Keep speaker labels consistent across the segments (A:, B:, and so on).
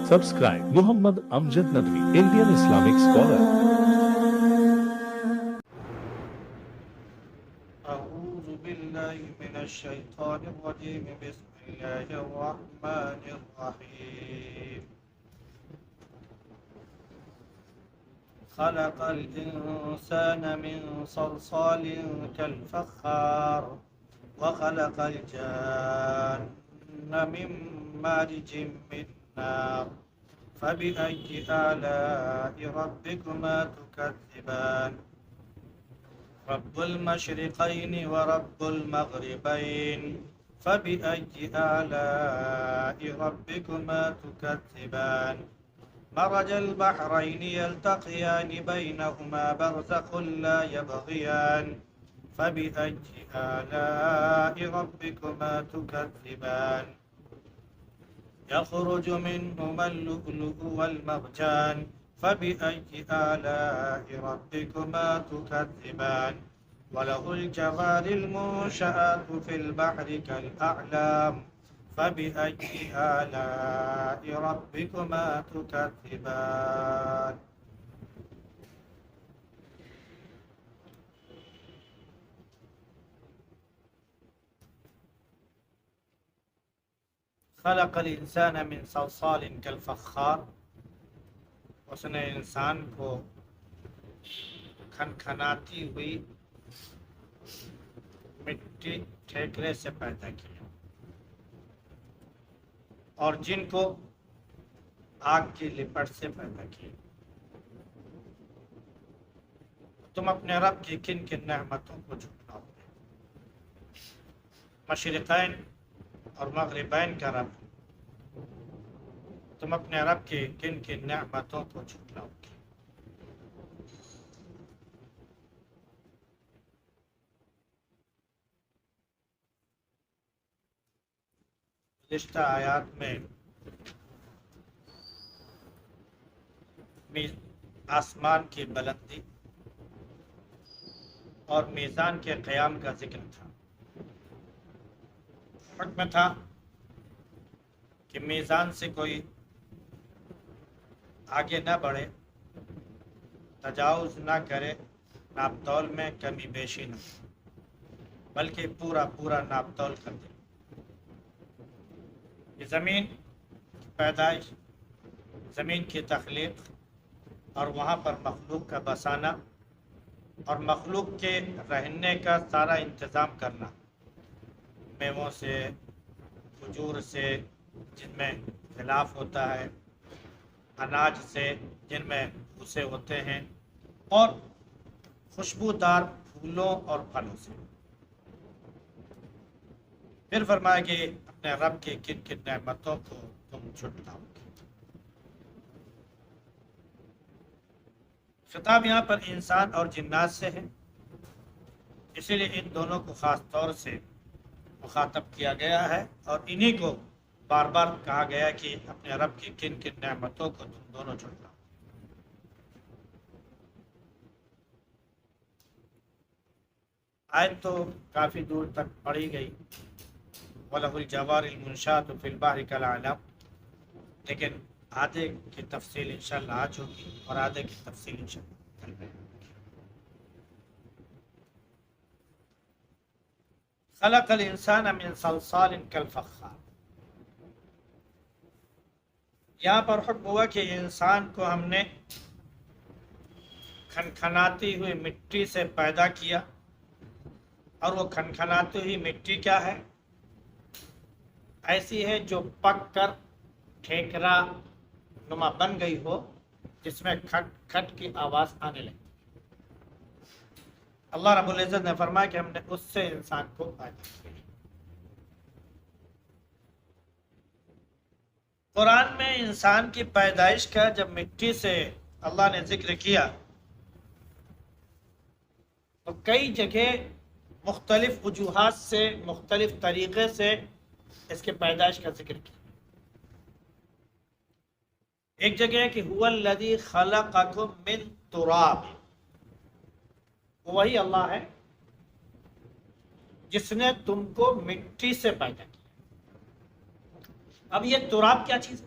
A: Subscribe Muhammad Amjad Nadwi, Indian Islamic scholar.
B: أعوذ بالله من الشيطان الرجيم بسم الله الرحمن الرحيم خلق الإنسان من صلصال كالفخار وخلق الجان من مارج من نار فبأي آلاء ربكما تكذبان رب المشرقين ورب المغربين فبأي آلاء ربكما تكذبان مرج البحرين يلتقيان بينهما برزخ لا يبغيان فبأي آلاء ربكما تكذبان يخرج منهما اللؤلؤ والمرجان فبأي آلاء ربكما تكذبان وله الجوار المنشآت في البحر كالأعلام فبأي آلاء ربكما تكذبان خلق الانسان من صلصال کالفخار، اس نے انسان کو کھنکھناتی ہوئی مٹی ٹھیکرے سے پیدا کیا اور جن کو آگ کی لپٹ سے پیدا کیا۔ تم اپنے رب کی کن کن نعمتوں کو جھٹلاؤ گے؟ مشرقین اور مغربین کا رب، تم اپنے رب کی کن کن نعمتوں کو جھٹلاؤ گے؟ گزشتہ آیات میں آسمان کی بلندی اور میزان کے قیام کا ذکر تھا۔ حکم تھا کہ میزان سے کوئی آگے نہ بڑھے، تجاوز نہ کرے، ناپ تول میں کمی بیشی نہ ہو، بلکہ پورا ناپ تول کر دے۔ یہ زمین کی پیدائش، زمین کی تخلیق اور وہاں پر مخلوق کا بسانا اور مخلوق کے رہنے کا سارا انتظام کرنا، میووں سے، کھجور سے جن میں خلاف ہوتا ہے، اناج سے جن میں بھوسے ہوتے ہیں، اور خوشبودار پھولوں اور پھلوں سے۔ پھر فرمایا کہ اپنے رب کی کن کن نعمتوں کو تم جھٹلاؤ گے۔ خطاب یہاں پر انسان اور جنات سے ہے، اسی لیے ان دونوں کو خاص طور سے مخاطب کیا گیا ہے اور انہی کو بار بار کہا گیا کہ اپنے رب کی کن کن نعمتوں کو تم دونوں جھٹلاؤ۔ آیت تو کافی دور تک پڑھی گئی، وَلَهُ الْجَوَارِ الْمُنشَآتُ فِي الْبَحْرِ كَالْأَعْلَامِ، لیکن آدھے کی تفصیل انشاءاللہ آج ہوگی اور آدھے کی تفصیل انشاءاللہ کل میں۔ خلق الانسان من صلصال کالفخار، یہاں پر حکم ہوا کہ انسان کو ہم نے کھنکھناتی ہوئی مٹی سے پیدا کیا، اور وہ کھنکھناتی ہوئی مٹی کیا ہے؟ ایسی ہے جو پک کر ٹھیکرا نما بن گئی ہو، جس میں کھٹ کھٹ کی آواز آنے لگی۔ اللہ رب العزت نے فرمایا کہ ہم نے اس سے انسان کو پیدا کیا۔ قرآن میں انسان کی پیدائش کا جب مٹی سے اللہ نے ذکر کیا تو کئی جگہ مختلف وجوہات سے، مختلف طریقے سے اس کے پیدائش کا ذکر کیا۔ ایک جگہ ہے کہ هو الذی خلقکم من تراب، وہی اللہ ہے جس نے تم کو مٹی سے پیدا کیا۔ اب یہ تراب کیا چیز ہے؟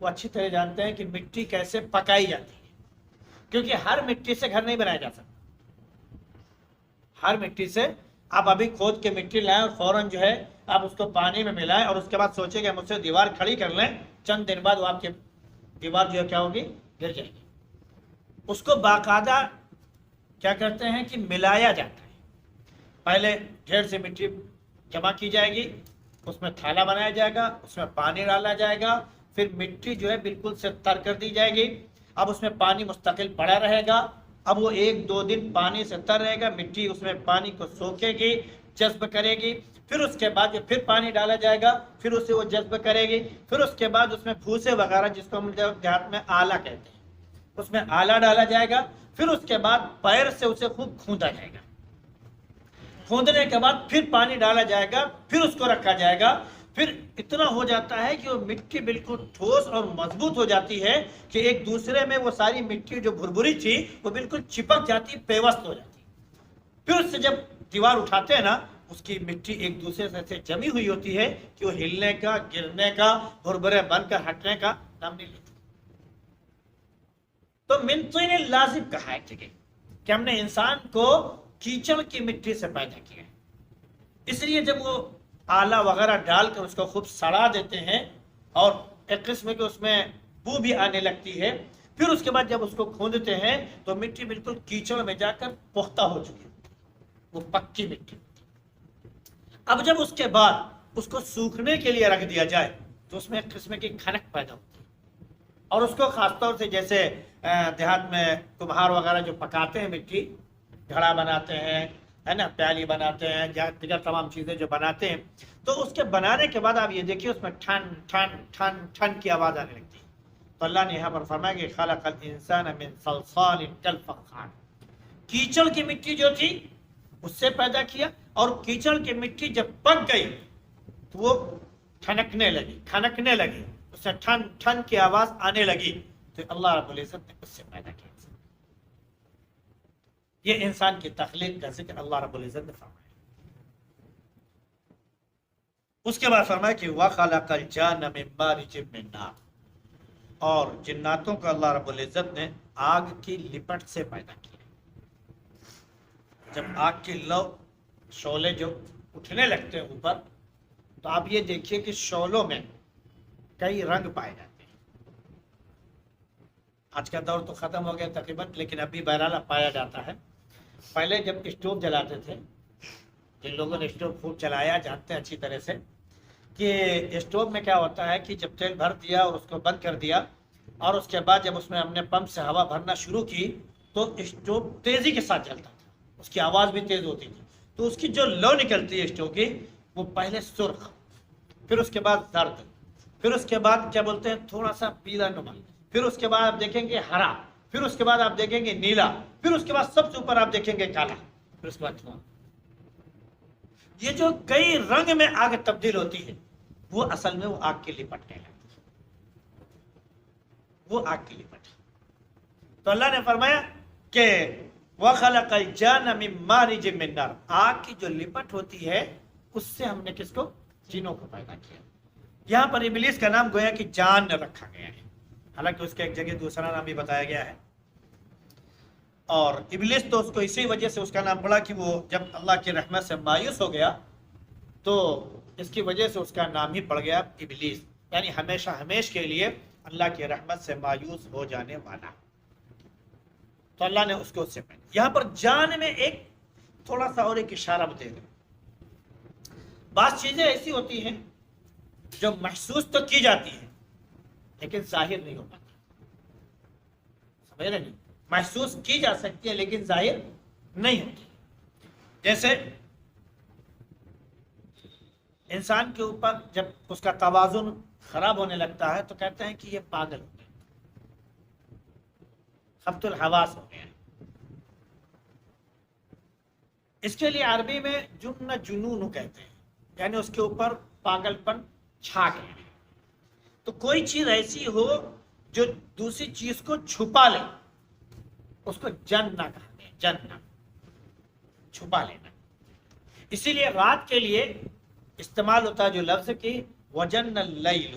B: وہ اچھی طرح جانتے ہیں کہ مٹی کیسے پکائی جاتی ہے، کیونکہ ہر مٹی سے گھر نہیں بنایا جا سکتا۔ ہر مٹی سے آپ ابھی کھود کے مٹی لائیں اور فوراً جو ہے آپ اس کو پانی میں ملائیں اور اس کے بعد سوچیں کہ ہم اس سے دیوار کھڑی کر لیں، چند دن بعد وہ آپ کی دیوار جو ہے کیا ہوگی، گر جائے گی۔ اس کو باقاعدہ کیا کرتے ہیں کہ ملایا جاتا ہے۔ پہلے ڈھیر سے مٹی جمع کی جائے گی، اس میں تھالا بنایا جائے گا، اس میں پانی ڈالا جائے گا، پھر مٹی جو ہے بالکل سے تر کر دی جائے گی۔ اب اس میں پانی مستقل پڑا رہے گا، اب وہ 1-2 دن پانی سے تر رہے گا، مٹی اس میں پانی کو سوکھے گی، جذب کرے گی، پھر اس کے بعد پھر پانی ڈالا جائے گا، پھر اسے وہ جذب کرے گی، پھر اس کے بعد اس میں بھوسے وغیرہ جس کو ہم دیہات میں آلہ کہتے ہیں، اس میں آلہ ڈالا جائے گا، پھر اس کے بعد پیر سے اسے خوب کھوندا جائے گا، کھودنے کے بعد پھر پانی ڈالا جائے گا، پھر اس کو رکھا جائے گا، پھر اتنا ہو جاتا ہے کہ وہ مٹی بالکل ٹھوس اور مضبوط ہو جاتی ہے کہ ایک دوسرے میں وہ ساری مٹی جو بھربری تھی وہ بالکل چپک جاتی، پیوست ہو جاتی۔ پھر اس سے جب دیوار اٹھاتے ہیں نا، اس کی مٹی ایک دوسرے سے ایسے جمی ہوئی ہوتی ہے کہ وہ ہلنے کا، گرنے کا، بھربرے بن کر ہٹنے کا نام نہیں لیتی۔ تو من طین لازم کہا ہے کہ ہم نے انسان کو کیچڑ کی مٹی سے پیدا کیا ہے، اس لیے جب وہ آلہ وغیرہ ڈال کر اس کو خوب سڑا دیتے ہیں اور ایک قسم کے اس میں بو بھی آنے لگتی ہے، پھر اس کے بعد جب اس کو کھودتے ہیں تو مٹی بالکل کیچڑ میں جا کر پختہ ہو چکی ہے، وہ پکی مٹی۔ اب جب اس کے بعد اس کو سوکھنے کے لیے رکھ دیا جائے تو اس میں ایک قسم کی کھنک پیدا ہوتی ہے، اور اس کو خاص طور سے جیسے دیہات میں کمہار وغیرہ جو پکاتے ہیں مٹی، گھڑا بناتے ہیں، ہے نا، پیالی بناتے ہیں، دیگر تمام چیزیں جو بناتے ہیں، تو اس کے بنانے کے بعد آپ یہ دیکھیے اس میں ٹھن ٹھن ٹھن ٹھن کی آواز آنے لگتی ہے۔ تو اللہ نے یہاں پر فرمایا کہ خلق الانسان من صلصال کالفخار، کیچڑ کی مٹی جو تھی اس سے پیدا کیا، اور کیچڑ کی مٹی جب پک گئی تو وہ ٹھنکنے لگی، کھنکنے لگی، اس سے ٹھن ٹھن کی آواز آنے لگی، تو اللہ رب العزت نے اس سے پیدا کیا۔ یہ انسان کی تخلیق کا ذکر اللہ رب العزت نے فرمایا۔ اس کے بعد فرمایا کہ وَخَلَقَ الْجَانَّ مِن مَارِجٍ مِّن نَارٍ، اور جناتوں کو اللہ رب العزت نے آگ کی لپٹ سے پیدا کیا۔ جب آگ کی لو شعلے جو اٹھنے لگتے ہیں اوپر، تو آپ یہ دیکھیے کہ شعلوں میں کئی رنگ پائے جاتے ہیں۔ آج کا دور تو ختم ہو گیا تقریباً، لیکن ابھی بہرحال پایا جاتا ہے۔ پہلے جب اسٹوو جلاتے تھے، جن لوگوں نے اسٹوو خوب چلایا جانتے ہیں اچھی طرح سے کہ اسٹوو میں کیا ہوتا ہے کہ جب تیل بھر دیا اور اس کو بند کر دیا، اور اس کے بعد جب اس میں ہم نے پمپ سے ہوا بھرنا شروع کی تو اسٹوو تیزی کے ساتھ جلتا تھا، اس کی آواز بھی تیز ہوتی تھی۔ تو اس کی جو لو نکلتی ہے اسٹوو کی، وہ پہلے سرخ، پھر اس کے بعد زرد، پھر اس کے بعد کیا بولتے ہیں تھوڑا سا پیلا نما، پھر اس کے بعد آپ دیکھیں گے ہرا، پھر اس کے بعد آپ دیکھیں گے نیلا، پھر اس کے بعد سب سے اوپر آپ دیکھیں گے کالا، پھر اس کے بعد دھواں۔ یہ جو کئی رنگ میں آگ تبدیل ہوتی ہے، وہ اصل میں وہ آگ کی لپٹ کہلاتی ہے، وہ آگ کی لپٹ۔ تو اللہ نے فرمایا کہ وَخَلَقَ الْجَانَّ مِن مَارِجٍ مِّن نَارٍ، آگ کی جو لپٹ ہوتی ہے اس سے ہم نے کس کو، جنوں کو پیدا کیا۔ یہاں پر ابلیس کا نام گویا کہ جان رکھا گیا ہے، حالانکہ اس کے ایک جگہ دوسرا نام بھی بتایا گیا ہے، اور ابلیس تو اس کو اسی وجہ سے اس کا نام پڑا کہ وہ جب اللہ کی رحمت سے مایوس ہو گیا تو اس کی وجہ سے اس کا نام ہی پڑ گیا ابلیس، یعنی ہمیشہ ہمیش کے لیے اللہ کی رحمت سے مایوس ہو جانے والا۔ تو اللہ نے اس کو اس سے پہلے یہاں پر جان میں ایک تھوڑا سا اور ایک اشارہ دے دیں۔ بعض چیزیں ایسی ہوتی ہیں جو محسوس تو کی جاتی ہیں لیکن ظاہر نہیں ہوتا، سمجھ رہے نہیں، محسوس کی جا سکتی ہے لیکن ظاہر نہیں ہوتی۔ جیسے انسان کے اوپر جب اس کا توازن خراب ہونے لگتا ہے تو کہتے ہیں کہ یہ پاگل ہو گیا، خبط الحواس ہو گیا۔ اس کے لیے عربی میں جن جنون کہتے ہیں، یعنی اس کے اوپر پاگل پن چھا گیا ہے۔ تو کوئی چیز ایسی ہو جو دوسری چیز کو چھپا لے، اس کو جن نہ کہتے ہیں، جن نہ، چھپا لینا۔ اسی لیے رات کے لیے استعمال ہوتا ہے جو لفظ کی وجن اللیل،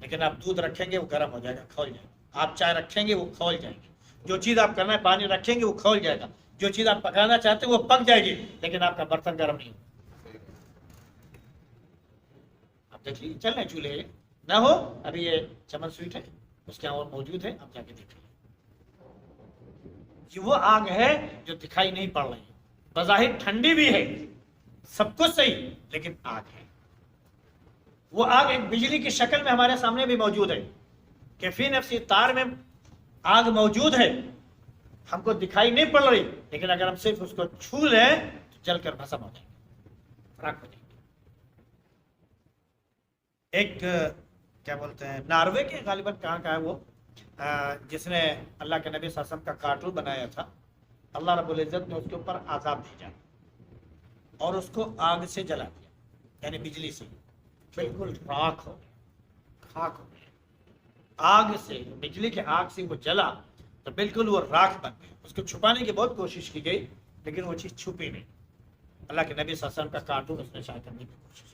B: لیکن آپ دودھ رکھیں گے وہ گرم ہو جائے گا، کھول جائے گا. آپ چائے رکھیں گے وہ کھول جائے گی. جو چیز آپ کرنا ہے پانی رکھیں گے وہ کھول جائے گا. جو چیز آپ پکانا چاہتے ہیں وہ پک جائے گی، لیکن آپ کا برتن گرم نہیں ہوگا. آپ دیکھ لیجیے، چل رہے چولہے نہ ہو، ابھی یہ چمن سویٹ ہے اس کے یہاں اور موجود ہے، آپ جا کے دیکھ لیجیے. یہ وہ آگ ہے جو دکھائی نہیں پڑ رہی، بظاہر ٹھنڈی بھی ہے، سب کچھ صحیح، لیکن آگ ہے. وہ آگ ایک بجلی کی شکل میں ہمارے سامنے بھی موجود ہے کہ فی نفسی تار میں آگ موجود ہے، ہم کو دکھائی نہیں پڑ رہی، لیکن اگر ہم صرف اس کو چھو لیں تو جل کر بھسم ہو جائیں گے، راکھ ہو جائیں گے. ایک کیا بولتے ہیں ناروے کے غالباً کہاں کا ہے وہ جس نے اللہ کے نبی صلی اللہ علیہ وسلم کا کارٹون بنایا تھا، اللہ رب العزت نے اس کے اوپر عذاب بھیجا اور اس کو آگ سے جلا دیا، یعنی بجلی سے بالکل راکھ ہو گیا، خاک ہو گیا. آگ سے، بجلی کے آگ سے وہ جلا تو بالکل وہ راکھ بن گئی. اس کو چھپانے کی بہت کوشش کی گئی لیکن وہ چیز چھپی نہیں. اللہ کے نبی صلی اللہ علیہ وسلم کا کارٹون اس نے شائع کرنے کی کوشش کی.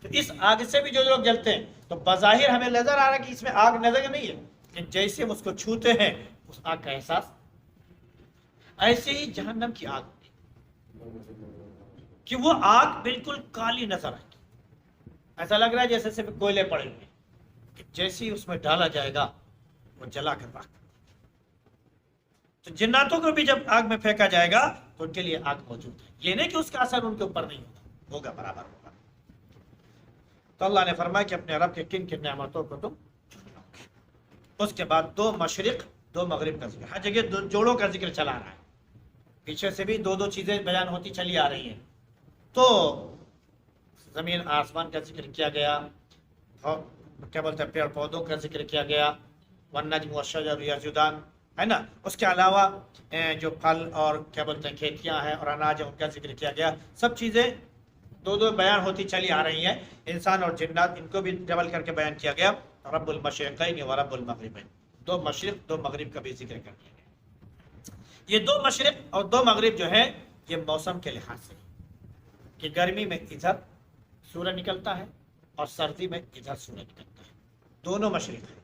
B: تو اس آگ سے بھی جو لوگ جلتے ہیں تو بظاہر ہمیں نظر آ رہا ہے کہ اس میں آگ نظر نہیں ہے، لیکن جیسے ہم اس کو چھوتے ہیں اس آگ کا احساس. ایسے ہی جہنم کی آگ کہ وہ آگ بالکل کالی نظر آئے گی، ایسا لگ رہا ہے جیسے صرف کوئلے پڑے ہوئے، کہ جیسے ہی اس میں ڈالا جائے گا وہ جلا کر راکھ. تو جناتوں کو بھی جب آگ میں پھینکا جائے گا تو ان کے لیے آگ موجود ہے، یہ نہیں کہ اس کا اثر ان کے اوپر نہیں ہوگا، ہوگا برابر ہوگا. تو اللہ نے فرمایا کہ اپنے رب کے کن کن نعمتوں کو تم چھوڑو گے. اس کے بعد دو مشرق دو مغرب کا ذکر، ہر جگہ دو جوڑوں کا ذکر چلا رہا ہے. پیچھے سے بھی دو دو چیزیں بیان ہوتی چلی آ رہی ہیں. تو زمین آسمان کا ذکر کیا گیا، اور کیا بولتے ہیں پیڑ پودوں کا ذکر کیا گیا، والنجم والشجر یسجدان، ہے نا. اس کے علاوہ جو پھل اور کیا بولتے ہیں کھیتیاں ہیں اور اناج ہیں ان کا ذکر کیا گیا. سب چیزیں دو دو بیان ہوتی چلی آ رہی ہیں. انسان اور جنات ان کو بھی ڈبل کر کے بیان کیا گیا. رب المشرقین و رب المغربین، دو مشرق دو مغرب کا بھی ذکر کر دیا گیا. یہ دو مشرق اور دو مغرب جو ہے یہ موسم کے لحاظ سے کہ گرمی میں ادھر سورج نکلتا ہے اور سردی میں ادھر سورج نکلتا ہے. دونوں مشرق ہیں،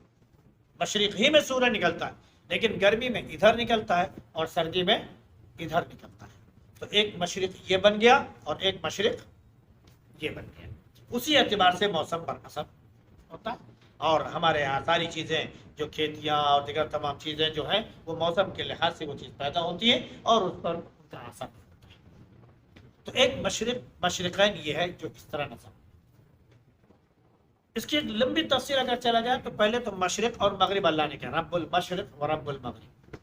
B: مشرق ہی میں سورج نکلتا ہے لیکن گرمی میں ادھر نکلتا ہے اور سردی میں ادھر نکلتا ہے. تو ایک مشرق یہ بن گیا اور ایک مشرق یہ بن گیا. اسی اعتبار سے موسم پر اثر ہوتا ہے. اور ہمارے یہاں ساری چیزیں جو کھیتیاں اور دیگر تمام چیزیں جو ہیں وہ موسم کے لحاظ سے وہ چیز پیدا ہوتی ہے اور اس پر ان کا اثر ہوتا ہے. تو ایک مشرقین یہ ہے جو اس طرح نظر. اس کی لمبی تفسیر اگر چلا جائے تو پہلے تو مشرق اور مغرب اللہ نے کہا، رب المشرق و رب المغرب.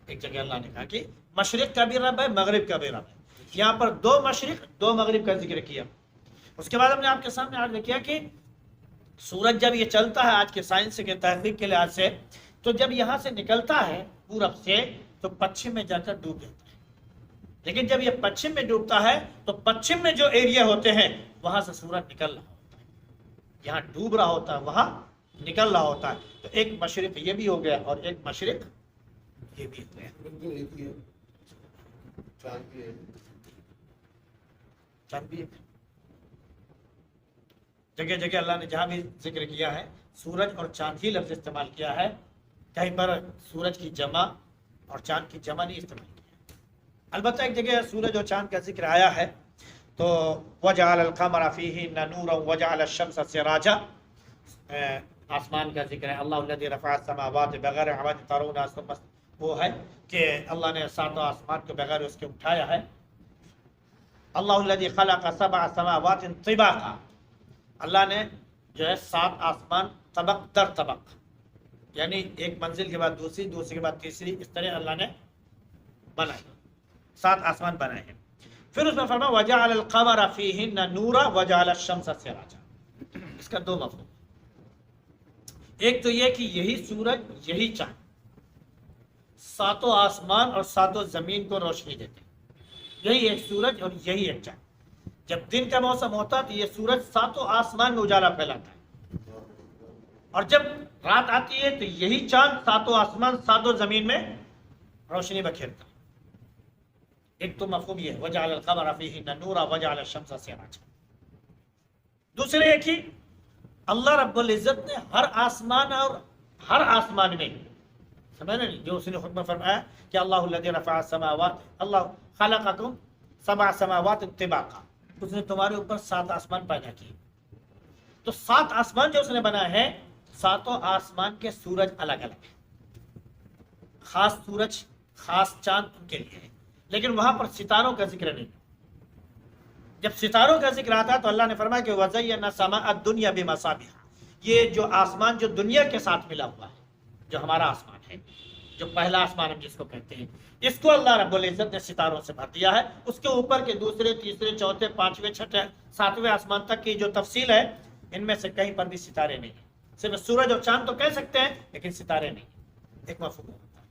B: ایک جگہ اللہ نے کہا کہ مشرق کا بھی رب ہے مغرب کا بھی رب ہے. یہاں پر دو مشرق دو مغرب کا ذکر کیا. اس کے بعد ہم نے آپ کے سامنے عرض کیا کہ سورج جب یہ چلتا ہے آج کے سائنس کے تحقیق کے لحاظ سے، تو جب یہاں سے نکلتا ہے پورب سے تو پچھم میں جا کر ڈوب جاتا ہے. لیکن جب یہ پچھم میں ڈوبتا ہے تو پچھم میں جو ایریا ہوتے ہیں وہاں سے سورج نکل رہا ہوتا ہے، یہاں ڈوب رہا ہوتا ہے وہاں نکل رہا ہوتا ہے. تو ایک مشرق یہ بھی ہو گیا اور ایک مشرق یہ بھی ہو گیا. چاند بھی جگہ جگہ اللہ نے جہاں بھی ذکر کیا ہے سورج اور چاند ہی لفظ استعمال کیا ہے، کہیں پر سورج کی جمع اور چاند کی جمع نہیں استعمال کیا. البتہ ایک جگہ سورج اور چاند کا ذکر آیا ہے تو وجعل القمر فیہن نورا وجعل الشمس سراجا، آسمان کا ذکر ہے. اللہ الذی رفع السماوات بغیر عمد ترونها ثم، وہ ہے کہ اللہ نے ساتوں آسمان کو بغیر اس کے اٹھایا ہے. اللہ الذی خلق سبع سماوات طباقا، اللہ نے جو ہے 7 آسمان طبق در طبق، یعنی ایک منزل کے بعد دوسری، دوسری کے بعد تیسری، اس طرح اللہ نے بنائے 7 آسمان بنائے ہیں. پھر اس میں فرمایا وجعل القمر فیہن نورا وجعل الشمس سراجا. اس کا 2 مفہوم. ایک تو یہ کہ یہی سورج یہی چاند 7 آسمان اور 7 زمین کو روشنی دیتے ہیں. یہی ایک سورج اور یہی ایک چاند. جب دن کا موسم ہوتا ہے تو یہ سورج 7 آسمان میں اجالا پھیلاتا ہے، اور جب رات آتی ہے تو یہی چاند 7 آسمان 7 زمین میں روشنی بکھیرتا ہے. ایک تو مفہوم یہ وجعل القمر فیہن نورا وجعل الشمس سراجا. دوسرے ایک ہی اللہ رب العزت نے ہر آسمان اور ہر آسمان میں، سمجھ رہے نہیں، جو اس نے حکم فرمایا کہ اللہ الذی رفع السماوات، اللہ خلقکم 7 سماوات طباقا، اس نے تمہارے اوپر 7 آسمان پیدا کیے. تو 7 آسمان جو اس نے بنائے ہیں، 7 آسمان کے سورج الگ الگ ہیں، خاص سورج خاص چاند ان کے لیے ہے، لیکن وہاں پر ستاروں کا ذکر نہیں. جب ستاروں کا ذکر آتا تو اللہ نے فرمایا کہ وَزَيَّنَا سَمَاءَ الدُّنْيَا بِمَصَابِيحَ، یہ جو آسمان جو دنیا کے ساتھ ملا ہوا ہے، جو ہمارا آسمان ہے، جو پہلا آسمان ہم جس کو کہتے ہیں، اس کو اللہ رب العزت نے ستاروں سے بھر دیا ہے. اس کے اوپر کے دوسرے تیسرے چوتھے پانچویں چھٹے ساتویں آسمان تک کی جو تفصیل ہے، ان میں سے کہیں پر بھی ستارے نہیں ہیں. صرف سورج اور چاند تو کہہ سکتے ہیں، لیکن ستارے نہیں ہیں. ایک مفہوم ہوتا ہے.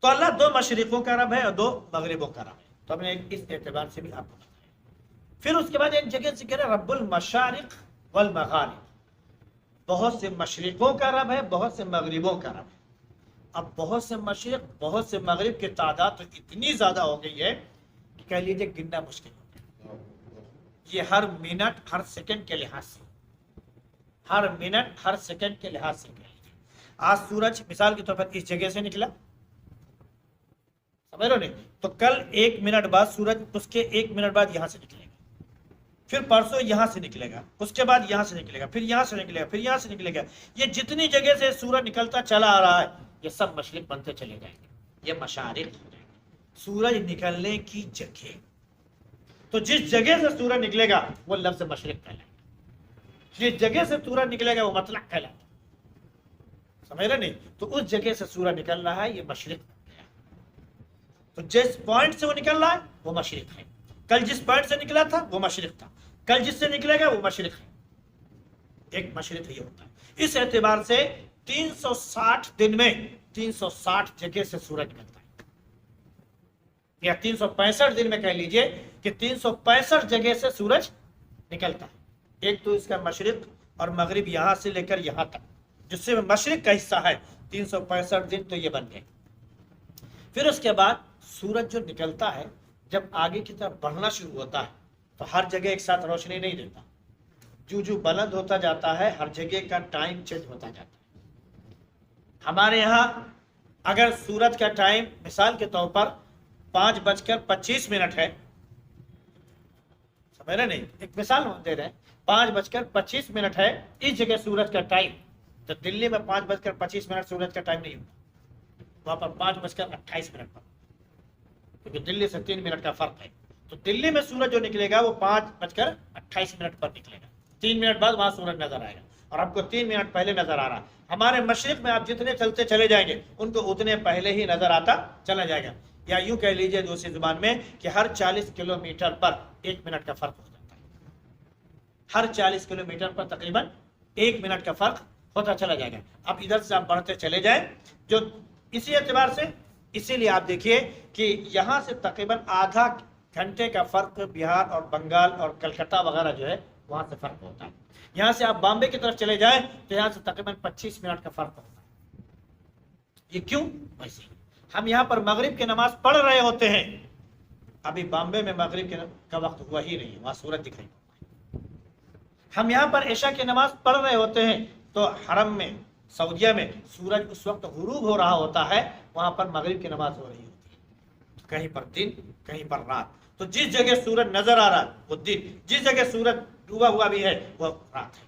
B: تو اللہ 2 مشرقوں کا رب ہے اور 2 مغربوں کا رب ہے. تو ہم نے اس اعتبار سے بھی آپ کو بتایا. پھر اس کے بعد ایک جگہ ذکر ہے رب المشارق والمغارب، بہت سے مشرقوں کا رب ہے، بہت سے مغربوں کا رب ہے. اب بہت سے مشرق بہت سے مغرب کی تعداد تو اتنی زیادہ ہو گئی ہے کہ کہہ لیجیے گننا مشکل ہو گیا. یہ ہر منٹ ہر سیکنڈ کے لحاظ سے، ہر منٹ ہر سیکنڈ کے لحاظ سے کہہ لیجیے. آج سورج مثال کے طور پر اس جگہ سے نکلا، سمجھ رہے ہو نہیں، تو کل 1 منٹ بعد سورج اس کے 1 منٹ بعد یہاں سے نکلے گا، پھر پرسوں یہاں سے نکلے گا، اس کے بعد یہاں سے نکلے گا، پھر یہاں سے نکلے گا، پھر یہاں سے نکلے گا. یہ جتنی جگہ سے سورج نکلتا چلا آ رہا ہے، یہ سب مشرق بنتے چلے جائیں گے، یہ مشارق ہو جائیں گے. سورج نکلنے کی جگہ، تو جس جگہ سے سورج نکلے گا وہ لفظ مشرق کہلائے گا، جس جگہ سے سورج نکلے گا وہ مطلع کہلائے گا. سمجھ رہے نہیں؟ تو اس جگہ سے سورج نکل رہا ہے، یہ مشرق بن گیا. تو جس پوائنٹ سے وہ نکل رہا ہے وہ مشرق ہے. کل جس پوائنٹ سے نکلا تھا وہ مشرق تھا، کل جس سے نکلے گا وہ مشرق ہے. ایک مشرق یہ ہوتا ہے. اس اعتبار سے 360 دن میں 360 جگہ سے سورج نکلتا ہے، یا 365 دن میں کہہ لیجئے کہ 365 جگہ سے سورج نکلتا ہے. ایک تو اس کا مشرق اور مغرب یہاں سے لے کر یہاں تک، جس سے مشرق کا حصہ ہے، 365 دن تو یہ بن گئے. پھر اس کے بعد سورج جو نکلتا ہے، جب آگے کی طرف بڑھنا شروع ہوتا ہے تو ہر جگہ ایک ساتھ روشنی نہیں دیتا، جو بلند ہوتا جاتا ہے ہر جگہ کا ٹائم چینج ہوتا جاتا ہے. ہمارے یہاں اگر سورج کا ٹائم مثال کے طور پر 5:25 ہے، سمجھ رہے نہیں، ایک مثال دے رہے ہیں، 5:25 ہے اس جگہ سورج کا ٹائم، تو دلی میں 5:25 سورج کا ٹائم نہیں ہوتا، وہاں پر 5:28 پر، کیونکہ دلی سے 3 منٹ کا فرق ہے. تو دلی میں سورج جو نکلے گا وہ 5:28 پر نکلے گا. 3 منٹ بعد وہاں سورج نظر آئے گا، اور آپ کو 3 منٹ پہلے نظر آ رہا. ہمارے مشرق میں آپ جتنے چلتے چلے جائیں گے ان کو اتنے پہلے ہی نظر آتا چلا جائے گا. یا یوں کہہ لیجئے دوسری زبان میں کہ ہر 40 کلومیٹر پر 1 منٹ کا فرق ہو جاتا ہے. ہر 40 کلومیٹر پر تقریباً 1 منٹ کا فرق ہوتا چلا جائے گا. اب ادھر سے آپ بڑھتے چلے جائیں، جو اسی اعتبار سے، اسی لیے آپ دیکھیے کہ یہاں سے تقریباً آدھا گھنٹے کا فرق بہار اور بنگال اور کلکتہ وغیرہ جو ہے وہاں سے فرق ہوتا ہے. یہاں سے آپ بامبے کی طرف چلے جائیں تو یہاں سے تقریباً 25 منٹ کا فرق ہوتا ہے. یہ کیوں؟ ویسے ہم یہاں پر مغرب کی نماز پڑھ رہے ہوتے ہیں، ابھی بامبے میں مغرب کا وقت ہوا ہی نہیں ہے، وہاں سورج دکھ رہی ہے. ہم یہاں پر عشاء کی نماز پڑھ رہے ہوتے ہیں تو حرم میں سعودیہ میں سورج اس وقت غروب ہو رہا ہوتا ہے، وہاں پر مغرب کی نماز ہو رہی ہوتی ہے. کہیں پر دن کہیں پر رات. تو جس جگہ سورج نظر آ رہا ہے وہ دن، جس جگہ سورج ڈوبا ہوا بھی ہے وہ رات ہے.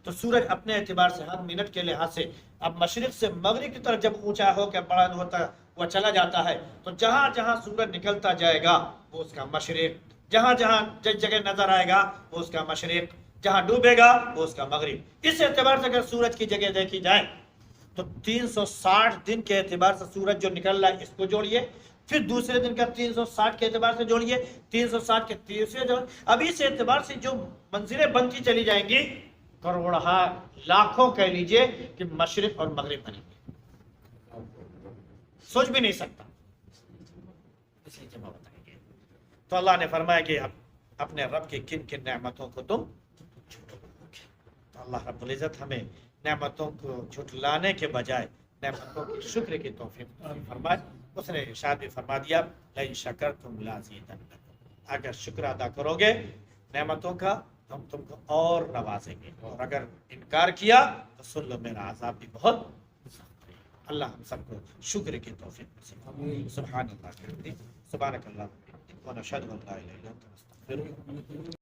B: تو سورج اپنے اعتبار سے ہر منٹ کے لحاظ سے اب مشرق سے مغرب کی طرف جب اونچا ہو کے بڑا ہوتا وہ چلا جاتا ہے، تو جہاں جہاں سورج نکلتا جائے گا وہ اس کا مشرق، جہاں جہاں جس جگہ نظر آئے گا وہ اس کا مشرق، جہاں ڈوبے گا وہ اس کا مغرب. اس اعتبار سے اگر سورج کی جگہ دیکھی جائے تو 360 دن کے اعتبار سے سورج جو نکل رہا ہے اس کو جوڑیے، پھر دوسرے دن کا 360 کے اعتبار سے جوڑیے، 360 کے تیسرے جوڑ. اب اس اعتبار سے جو منزلیں بنتی چلی جائیں گی، کروڑہا لاکھوں کہہ لیجئے کہ مشرق اور مغرب بنیں گے، سوچ بھی نہیں سکتا. اس لیے جب بتائیں گے تو اللہ نے فرمایا کہ اپنے رب کی کن کن نعمتوں کو تم جھٹلاؤ گے. تو اللہ رب العزت ہمیں نعمتوں کو جھٹلانے کے بجائے نعمتوں کی شکر کی توفیق فرمائے. اس نے ارشاد بھی فرما دیا لئن شکرتم لازیدنکم، اگر شکر ادا کرو گے نعمتوں کا ہم تم کو اور نوازیں گے، اور اگر انکار کیا تو سن لو میرا عذاب بھی بہت سخت ہے۔ اللہ ہم سب کو شکر کی توفیق نصیب۔ سبحان اللہ، سبحانک اللہ و نشهد ان لا اله الا انت نستغفرک۔